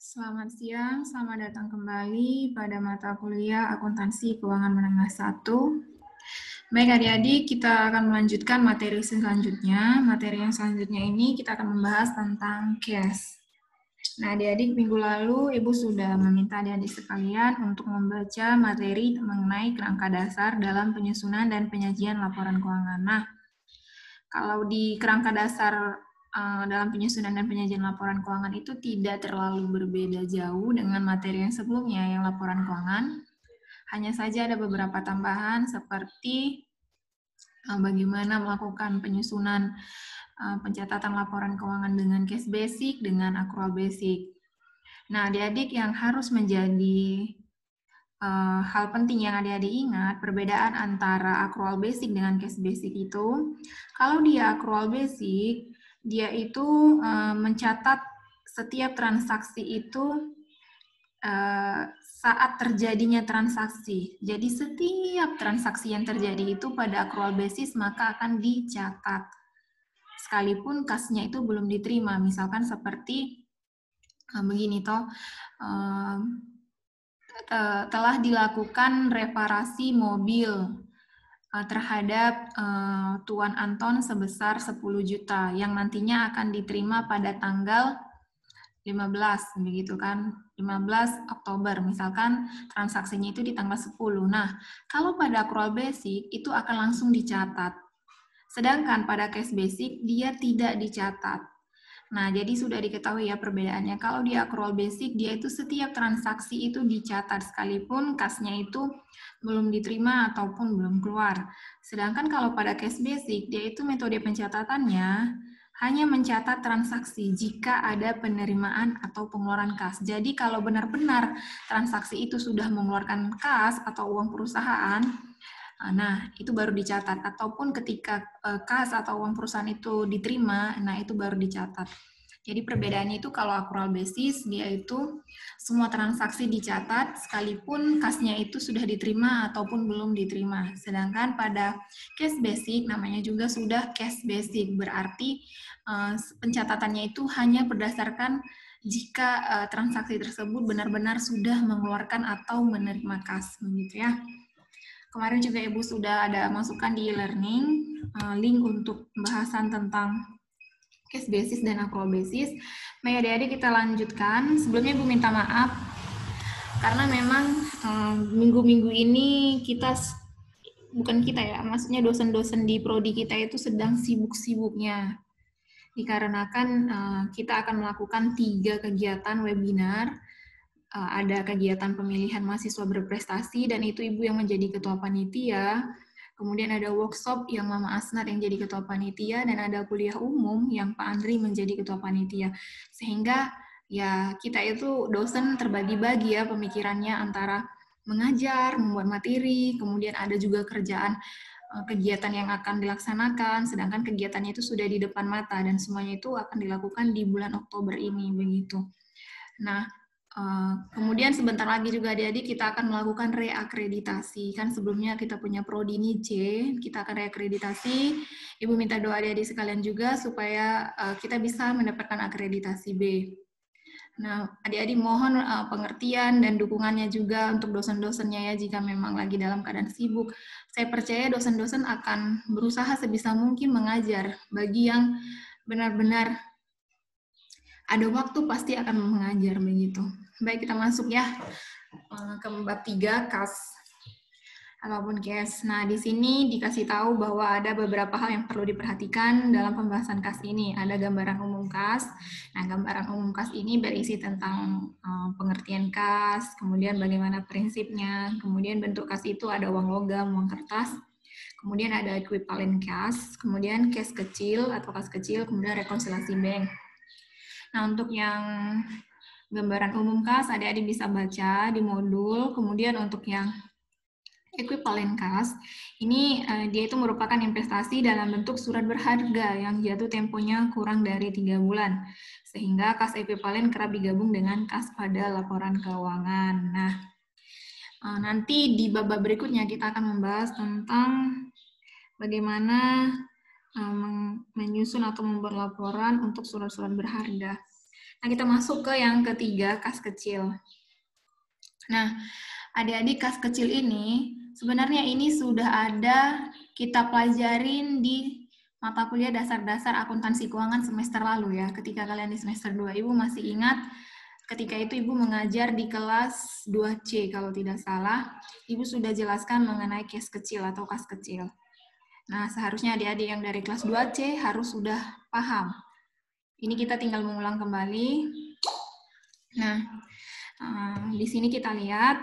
Selamat siang, selamat datang kembali pada mata kuliah Akuntansi Keuangan Menengah 1. Baik adik-adik, kita akan melanjutkan materi selanjutnya. Materi yang selanjutnya ini kita akan membahas tentang cash. Nah, adik-adik, minggu lalu Ibu sudah meminta adik-adik sekalian untuk membaca materi mengenai kerangka dasar dalam penyusunan dan penyajian laporan keuangan. Nah, kalau di kerangka dasar dalam penyusunan dan penyajian laporan keuangan itu tidak terlalu berbeda jauh dengan materi yang sebelumnya, yang laporan keuangan. Hanya saja ada beberapa tambahan seperti bagaimana melakukan penyusunan pencatatan laporan keuangan dengan cash basic, dengan accrual basic. Nah, adik-adik yang harus menjadi hal penting yang adik-adik ingat, perbedaan antara accrual basic dengan cash basic itu, kalau dia accrual basic, dia itu mencatat setiap transaksi itu saat terjadinya transaksi. Jadi setiap transaksi yang terjadi itu pada accrual basis maka akan dicatat. Sekalipun kasnya itu belum diterima, misalkan seperti begini toh, telah dilakukan reparasi mobil terhadap Tuan Anton sebesar 10 juta yang nantinya akan diterima pada tanggal 15 begitu kan, 15 Oktober misalkan transaksinya itu di tanggal 10. Nah, kalau pada accrual basic itu akan langsung dicatat. Sedangkan pada cash basic dia tidak dicatat. Nah, jadi sudah diketahui ya perbedaannya. Kalau di accrual basic, dia itu setiap transaksi itu dicatat, sekalipun kasnya itu belum diterima ataupun belum keluar. Sedangkan kalau pada cash basic, dia itu metode pencatatannya hanya mencatat transaksi jika ada penerimaan atau pengeluaran kas. Jadi kalau benar-benar transaksi itu sudah mengeluarkan kas atau uang perusahaan, nah, itu baru dicatat. Ataupun ketika kas atau uang perusahaan itu diterima, nah itu baru dicatat. Jadi perbedaannya itu kalau accrual basis, dia itu semua transaksi dicatat, sekalipun kasnya itu sudah diterima ataupun belum diterima. Sedangkan pada cash basic, namanya juga sudah cash basic, berarti pencatatannya itu hanya berdasarkan jika transaksi tersebut benar-benar sudah mengeluarkan atau menerima kas, begitu ya. Kemarin juga Ibu sudah ada masukkan di e-learning link untuk pembahasan tentang cash basis dan accrual basis. Baik adik-adik, kita lanjutkan. Sebelumnya Ibu minta maaf karena memang minggu-minggu ini bukan kita ya, maksudnya dosen-dosen di prodi kita itu sedang sibuk-sibuknya. Dikarenakan kita akan melakukan 3 kegiatan webinar. Ada kegiatan pemilihan mahasiswa berprestasi dan itu Ibu yang menjadi ketua panitia. Kemudian ada workshop yang Mama Asnat yang jadi ketua panitia dan ada kuliah umum yang Pak Andri menjadi ketua panitia. Sehingga ya kita itu dosen terbagi-bagi ya pemikirannya antara mengajar, membuat materi, kemudian ada juga kerjaan kegiatan yang akan dilaksanakan, sedangkan kegiatannya itu sudah di depan mata dan semuanya itu akan dilakukan di bulan Oktober ini begitu. Nah, kemudian sebentar lagi juga adik-adik kita akan melakukan reakreditasi. Kan sebelumnya kita punya prodi ini C, kita akan reakreditasi. Ibu minta doa adik-adik sekalian juga supaya kita bisa mendapatkan akreditasi B. Nah, adik-adik mohon pengertian dan dukungannya juga untuk dosen-dosennya ya jika memang lagi dalam keadaan sibuk. Saya percaya dosen-dosen akan berusaha sebisa mungkin mengajar. Bagi yang benar-benar ada waktu pasti akan mengajar begitu. Baik, kita masuk ya ke bab 3 kas ataupun cash. Nah, di sini dikasih tahu bahwa ada beberapa hal yang perlu diperhatikan dalam pembahasan kas ini. Ada gambaran umum kas. Nah, gambaran umum kas ini berisi tentang pengertian kas, kemudian bagaimana prinsipnya, kemudian bentuk kas itu ada uang logam, uang kertas, kemudian ada equivalent kas, kemudian cash kecil atau kas kecil, kemudian rekonsiliasi bank. Nah, untuk yang gambaran umum kas, adik-adik bisa baca di modul. Kemudian untuk yang equivalent kas, ini dia itu merupakan investasi dalam bentuk surat berharga yang jatuh temponya kurang dari 3 bulan. Sehingga kas equivalent kerap digabung dengan kas pada laporan keuangan. Nah, nanti di bab berikutnya kita akan membahas tentang bagaimana menyusun atau membuat laporan untuk surat-surat berharga. Nah, kita masuk ke yang ketiga, kas kecil. Nah, adik-adik, kas kecil ini sebenarnya ini sudah ada kita pelajarin di mata kuliah dasar-dasar akuntansi keuangan semester lalu ya. Ketika kalian di semester 2, Ibu masih ingat ketika itu Ibu mengajar di kelas 2C kalau tidak salah. Ibu sudah jelaskan mengenai kas kecil atau kas kecil. Nah, seharusnya adik-adik yang dari kelas 2C harus sudah paham. Ini kita tinggal mengulang kembali. Nah, di sini kita lihat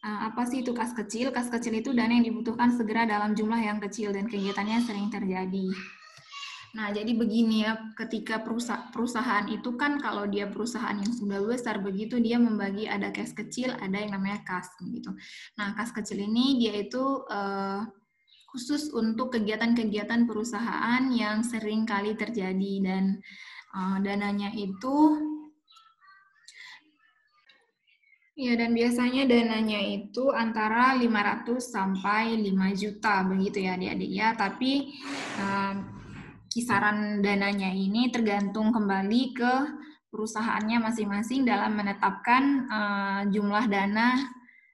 apa sih itu kas kecil? Kas kecil itu dana yang dibutuhkan segera dalam jumlah yang kecil dan kegiatannya sering terjadi. Nah, jadi begini ya, ketika perusahaan itu kan kalau dia perusahaan yang sudah besar begitu, dia membagi ada kas kecil, ada yang namanya kas gitu. Nah, kas kecil ini dia itu khusus untuk kegiatan-kegiatan perusahaan yang sering kali terjadi dan dananya itu ya, dan biasanya dananya itu antara 500 sampai 5 juta begitu ya adik-adik ya, tapi kisaran dananya ini tergantung kembali ke perusahaannya masing-masing dalam menetapkan jumlah dana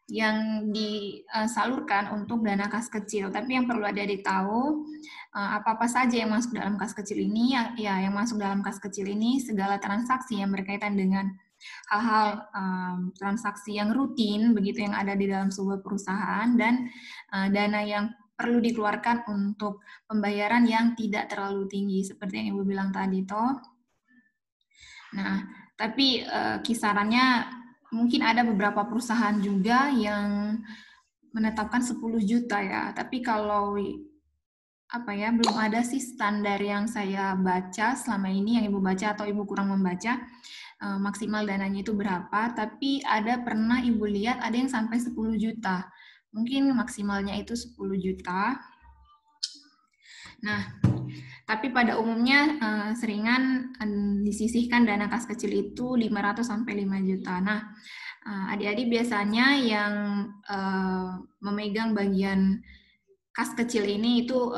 yang disalurkan untuk dana kas kecil. Tapi yang perlu adik-adik tahu, apa-apa saja yang masuk dalam kas kecil ini, ya yang masuk dalam kas kecil ini segala transaksi yang berkaitan dengan hal-hal transaksi yang rutin begitu yang ada di dalam sebuah perusahaan dan dana yang perlu dikeluarkan untuk pembayaran yang tidak terlalu tinggi seperti yang Ibu bilang tadi toh. Nah, tapi kisarannya mungkin ada beberapa perusahaan juga yang menetapkan 10 juta ya. Tapi kalau belum ada sih standar yang saya baca selama ini, yang Ibu baca atau Ibu kurang membaca maksimal dananya itu berapa, tapi ada pernah Ibu lihat ada yang sampai 10 juta. Mungkin maksimalnya itu 10 juta. Nah, tapi pada umumnya seringan disisihkan dana kas kecil itu 500 sampai 5 juta. Nah, adik-adik biasanya yang memegang bagian kas kecil ini itu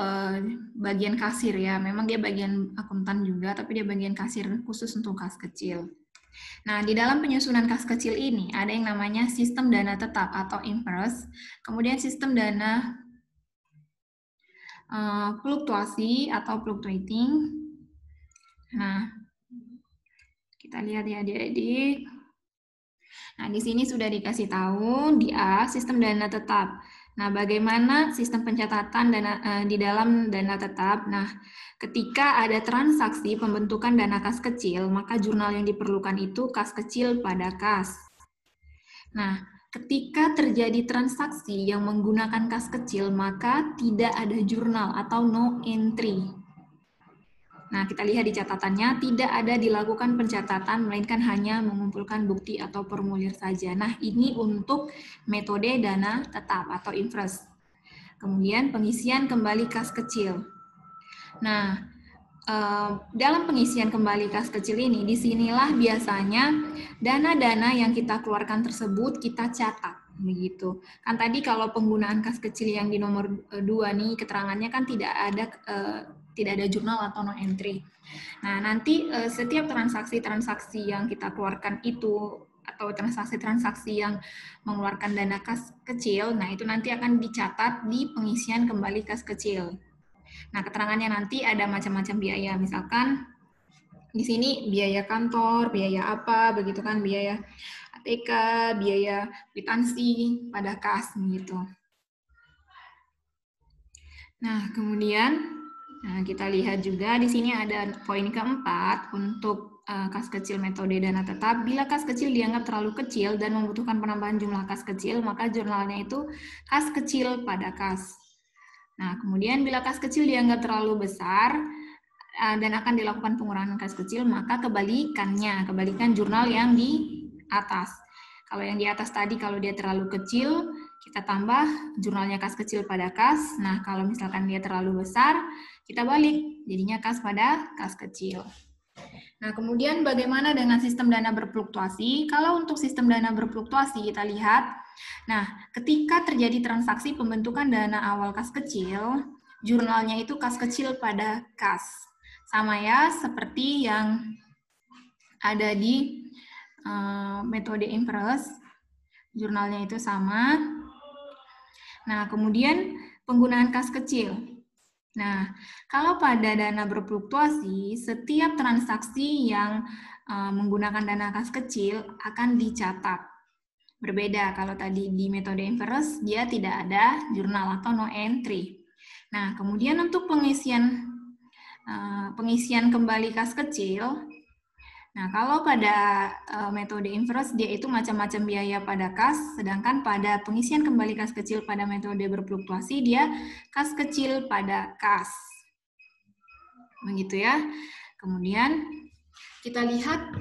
bagian kasir ya. Memang dia bagian akuntan juga, tapi dia bagian kasir khusus untuk kas kecil. Nah, di dalam penyusunan kas kecil ini ada yang namanya sistem dana tetap atau IFRS, kemudian sistem dana fluktuasi atau fluctuating. Nah, kita lihat ya adik-adik. Nah, di sini sudah dikasih tahu di A, sistem dana tetap. Nah, bagaimana sistem pencatatan dana di dalam dana tetap? Nah, ketika ada transaksi pembentukan dana kas kecil, maka jurnal yang diperlukan itu kas kecil pada kas. Nah, ketika terjadi transaksi yang menggunakan kas kecil, maka tidak ada jurnal atau no entry. Nah, kita lihat di catatannya, tidak ada dilakukan pencatatan, melainkan hanya mengumpulkan bukti atau formulir saja. Nah, ini untuk metode dana tetap atau IFRS. Kemudian pengisian kembali kas kecil. Nah, dalam pengisian kembali kas kecil ini, disinilah biasanya dana-dana yang kita keluarkan tersebut kita catat. Begitu. Kan tadi kalau penggunaan kas kecil yang di nomor 2 nih, keterangannya kan tidak ada jurnal atau no entry. Nah, nanti setiap transaksi-transaksi yang kita keluarkan itu atau transaksi-transaksi yang mengeluarkan dana kas kecil, nah itu nanti akan dicatat di pengisian kembali kas kecil. Nah, keterangannya nanti ada macam-macam biaya, misalkan di sini biaya kantor, biaya apa, begitu kan, biaya ATK, biaya kwitansi pada kas, gitu. Nah, kemudian kita lihat juga di sini ada poin keempat untuk kas kecil metode dana tetap. Bila kas kecil dianggap terlalu kecil dan membutuhkan penambahan jumlah kas kecil, maka jurnalnya itu kas kecil pada kas. Nah, kemudian bila kas kecil dianggap terlalu besar dan akan dilakukan pengurangan kas kecil, maka kebalikan jurnal yang di atas. Kalau yang di atas tadi, kalau dia terlalu kecil, kita tambah jurnalnya kas kecil pada kas. Nah, kalau misalkan dia terlalu besar, kita balik, jadinya kas pada kas kecil. Nah, kemudian bagaimana dengan sistem dana berfluktuasi? Kalau untuk sistem dana berfluktuasi, kita lihat, nah, ketika terjadi transaksi pembentukan dana awal kas kecil, jurnalnya itu kas kecil pada kas. Sama ya, seperti yang ada di metode inverse, jurnalnya itu sama. Nah, kemudian penggunaan kas kecil. Nah, kalau pada dana berfluktuasi, setiap transaksi yang menggunakan dana kas kecil akan dicatat. Berbeda kalau tadi di metode inverse, dia tidak ada jurnal atau no entry. Nah, kemudian untuk pengisian kembali kas kecil, nah kalau pada metode inverse dia itu macam-macam biaya pada kas, sedangkan pada pengisian kembali kas kecil pada metode berfluktuasi dia kas kecil pada kas. Begitu ya. Kemudian kita lihat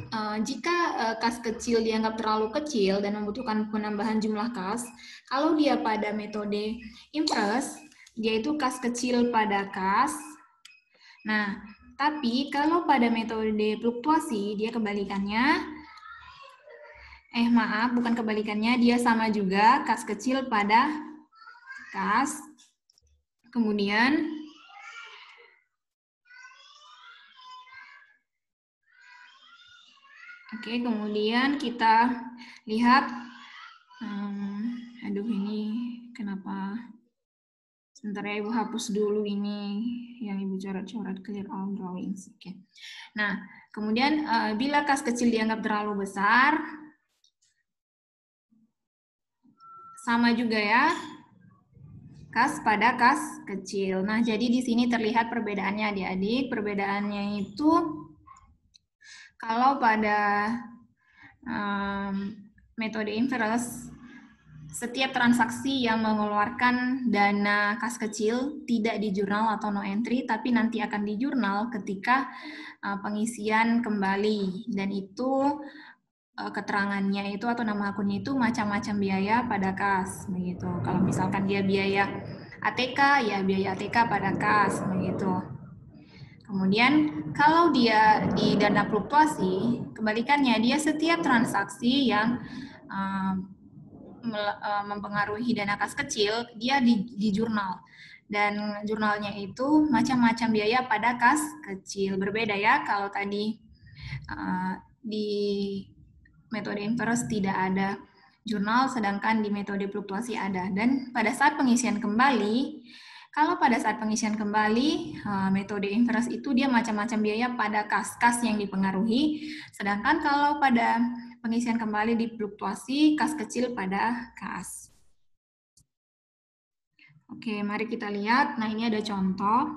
jika kas kecil dianggap terlalu kecil dan membutuhkan penambahan jumlah kas, kalau dia pada metode inverse, dia itu kas kecil pada kas. Nah, tapi kalau pada metode fluktuasi, dia kebalikannya. Maaf, bukan kebalikannya, dia sama juga kas kecil pada kas. Kemudian kemudian kita lihat, aduh ini kenapa? Sebentar ya, Ibu hapus dulu ini yang Ibu coret-coret, clear all drawings. Oke. Nah, kemudian bila kas kecil dianggap terlalu besar, sama juga ya, kas pada kas kecil. Nah, jadi di sini terlihat perbedaannya adik-adik. Perbedaannya itu kalau pada metode inverse, setiap transaksi yang mengeluarkan dana kas kecil tidak di jurnal atau no entry, tapi nanti akan di jurnal ketika pengisian kembali. Dan itu keterangannya itu atau nama akunnya itu macam-macam biaya pada kas, begitu. Kalau misalkan dia biaya ATK, ya biaya ATK pada kas, begitu. Kemudian kalau dia di dana fluktuasi, kebalikannya dia setiap transaksi yang mempengaruhi dana kas kecil, dia di jurnal. Dan jurnalnya itu macam-macam biaya pada kas kecil. Berbeda ya, kalau tadi di metode inverse tidak ada jurnal, sedangkan di metode fluktuasi ada. Dan pada saat pengisian kembali, kalau pada saat pengisian kembali, metode inverse itu dia macam-macam biaya pada kas-kas yang dipengaruhi, sedangkan kalau pada pengisian kembali di fluktuasi, kas kecil pada kas. Oke, mari kita lihat. Nah, ini ada contoh.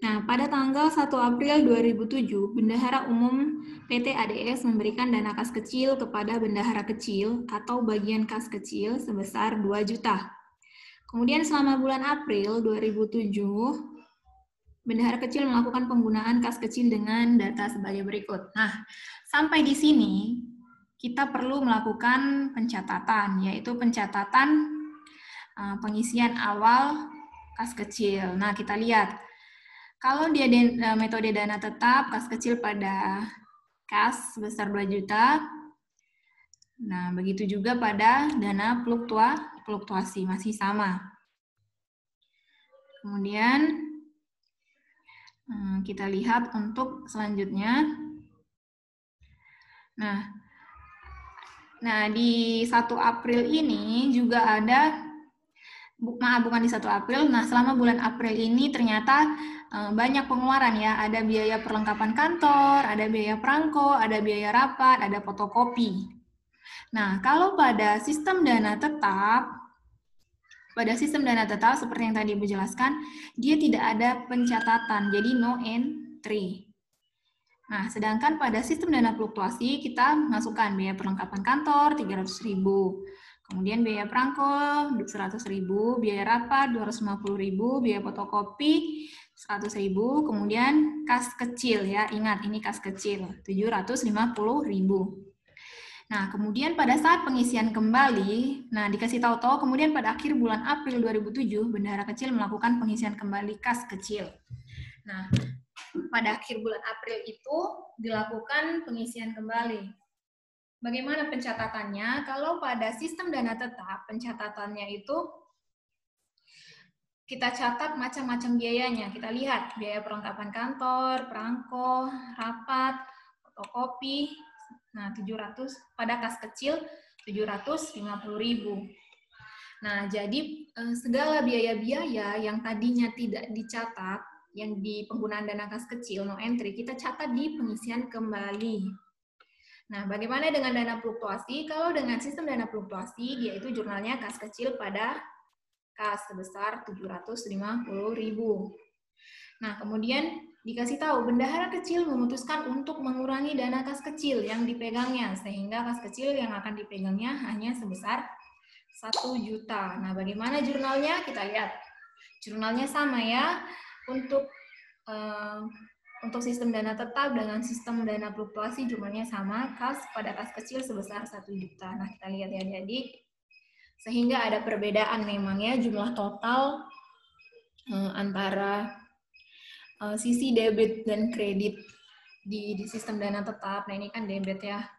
Nah, pada tanggal 1 April 2007, Bendahara Umum PT ADS memberikan dana kas kecil kepada bendahara kecil atau bagian kas kecil sebesar 2 juta. Kemudian selama bulan April 2007, bendahara kecil melakukan penggunaan kas kecil dengan data sebagai berikut. Nah, sampai di sini kita perlu melakukan pencatatan, yaitu pencatatan pengisian awal kas kecil. Nah, kita lihat. Kalau dia metode dana tetap, kas kecil pada kas sebesar 2 juta. Nah, begitu juga pada dana fluktuasi, masih sama. Kemudian, kita lihat untuk selanjutnya. Nah, di 1 April ini juga ada, bukan di 1 April, nah selama bulan April ini ternyata banyak pengeluaran ya, ada biaya perlengkapan kantor, ada biaya perangko, ada biaya rapat, ada fotokopi. Nah, kalau pada sistem dana tetap, seperti yang tadi Ibu jelaskan, dia tidak ada pencatatan, jadi no entry. Nah, sedangkan pada sistem dana fluktuasi kita masukkan biaya perlengkapan kantor 300.000, kemudian biaya perangko 100.000, biaya rapat 250.000, biaya fotokopi 100.000, kemudian kas kecil ya, ingat ini kas kecil 750.000. Nah, kemudian pada saat pengisian kembali, nah dikasih tahu kemudian pada akhir bulan April 2007, bendahara kecil melakukan pengisian kembali kas kecil. Nah, pada akhir bulan April itu dilakukan pengisian kembali. Bagaimana pencatatannya? Kalau pada sistem dana tetap, pencatatannya itu kita catat macam-macam biayanya. Kita lihat biaya perlengkapan kantor, perangko, rapat, fotokopi. Nah, 700 pada kas kecil 750.000. Nah, jadi segala biaya-biaya yang tadinya tidak dicatat, yang di penggunaan dana kas kecil, no entry, kita catat di pengisian kembali. Nah, bagaimana dengan dana fluktuasi? Kalau dengan sistem dana fluktuasi, dia itu jurnalnya kas kecil pada kas sebesar 750.000. Nah, kemudian dikasih tahu bendahara kecil memutuskan untuk mengurangi dana kas kecil yang dipegangnya, sehingga kas kecil yang akan dipegangnya hanya sebesar 1 juta. Nah, bagaimana jurnalnya? Kita lihat. Jurnalnya sama ya, untuk sistem dana tetap dengan sistem dana fluktuasi jumlahnya sama, kas pada kas kecil sebesar 1 juta. Nah, kita lihat ya, jadi sehingga ada perbedaan memang ya jumlah total antara sisi debit dan kredit di sistem dana tetap. Nah, ini kan debit ya.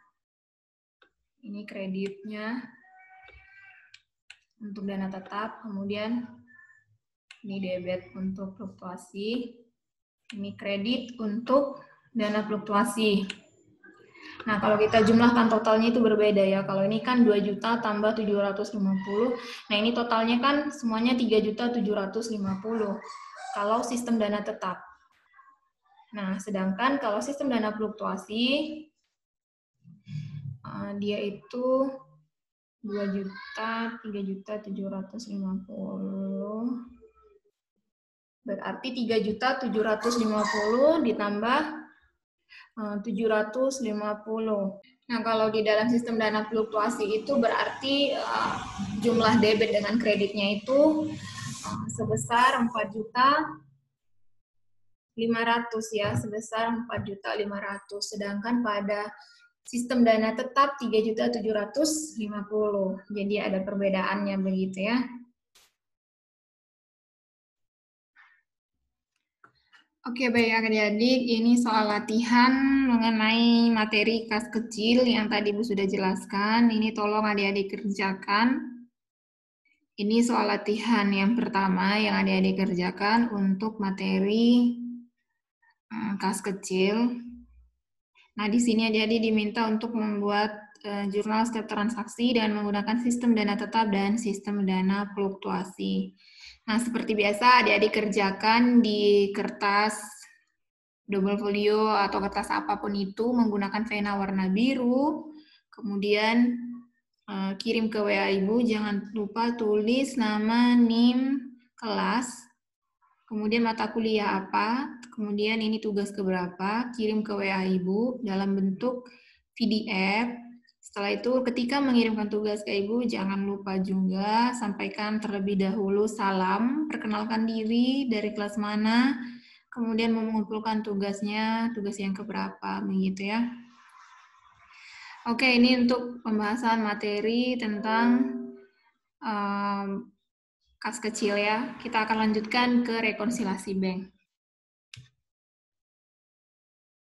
Ini kreditnya untuk dana tetap, kemudian ini debit untuk fluktuasi, ini kredit untuk dana fluktuasi. Nah, kalau kita jumlahkan totalnya itu berbeda ya. Kalau ini kan 2 juta tambah 750. Nah, ini totalnya kan semuanya 3.750. Kalau sistem dana tetap. Nah, sedangkan kalau sistem dana fluktuasi, dia itu 2 juta, 3.750. Berarti 3.750 ditambah 750. Nah, kalau di dalam sistem dana fluktuasi itu berarti jumlah debit dengan kreditnya itu sebesar 4.500.000 ya, sebesar 4.500.000. Sedangkan pada sistem dana tetap 3.750.000. Jadi ada perbedaannya begitu ya. Oke, baik adik-adik, ini soal latihan mengenai materi kas kecil yang tadi Bu sudah jelaskan. Ini tolong adik-adik kerjakan. Ini soal latihan yang pertama yang adik-adik kerjakan untuk materi kas kecil. Nah, di sini adik-adik diminta untuk membuat jurnal setiap transaksi dengan menggunakan sistem dana tetap dan sistem dana fluktuasi. Nah, seperti biasa adik-adik kerjakan di kertas double folio atau kertas apapun itu menggunakan pena warna biru, kemudian kirim ke WA Ibu, jangan lupa tulis nama, NIM, kelas, kemudian mata kuliah apa, kemudian ini tugas keberapa, kirim ke WA Ibu dalam bentuk PDF. Setelah itu ketika mengirimkan tugas ke Ibu, jangan lupa juga sampaikan terlebih dahulu salam, perkenalkan diri, dari kelas mana, kemudian mengumpulkan tugasnya, tugas yang keberapa, begitu ya. Oke, ini untuk pembahasan materi tentang kas kecil ya. Kita akan lanjutkan ke rekonsiliasi bank.